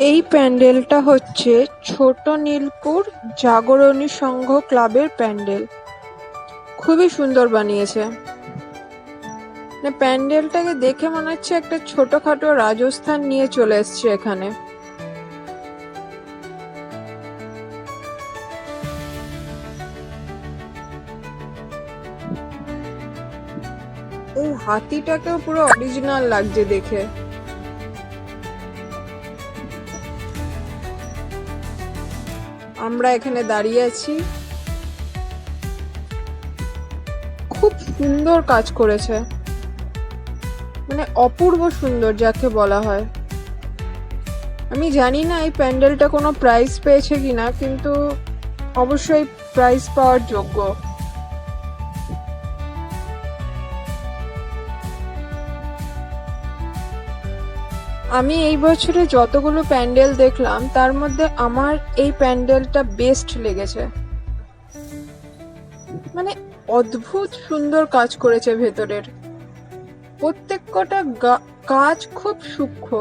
এই প্যান্ডেলটা হচ্ছে ছোট নীলপুর জাগরণী সংঘ ক্লাবের প্যান্ডেল। খুবই সুন্দর বানিয়েছে। প্যান্ডেলটাকে দেখে মনে হচ্ছে একটা ছোটখাটো রাজস্থান নিয়ে চলে এসছে এখানে। এই হাতিটাকেও পুরো অরিজিনাল লাগছে দেখে। আমরা এখানে দাঁড়িয়ে আছি। খুব সুন্দর কাজ করেছে, মানে অপূর্ব সুন্দর যাকে বলা হয়। আমি জানি না এই প্যান্ডেলটা কোনো প্রাইজ পেয়েছে কিনা, কিন্তু অবশ্যই প্রাইজ পাওয়ার যোগ্য। আমি এই বছরে যতগুলো প্যান্ডেল দেখলাম তার মধ্যে আমার এই প্যান্ডেলটা বেস্ট লেগেছে। মানে অদ্ভুত সুন্দর কাজ করেছে ভেতরের। প্রত্যেকটা কাজ খুব সূক্ষ্ম।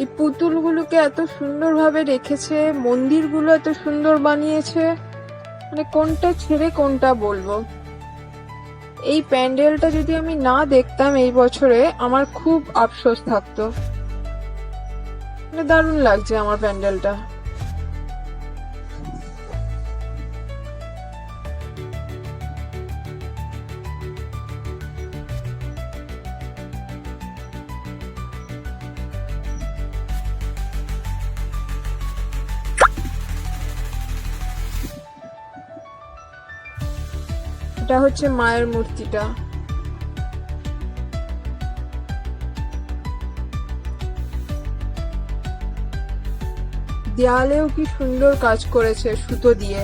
এই পুতুলগুলোকে এত সুন্দরভাবে রেখেছে, মন্দিরগুলো এত সুন্দর বানিয়েছে, মানে কোনটা ছেড়ে কোনটা বলবো। এই প্যান্ডেলটা যদি আমি না দেখতাম এই বছরে আমার খুব আফসোস থাকতো। মানে দারুণ লাগছে আমার প্যান্ডেলটা। এটা হচ্ছে মায়ের মূর্তিটা। দেয়ালেও কি সুন্দর কাজ করেছে সুতো দিয়ে।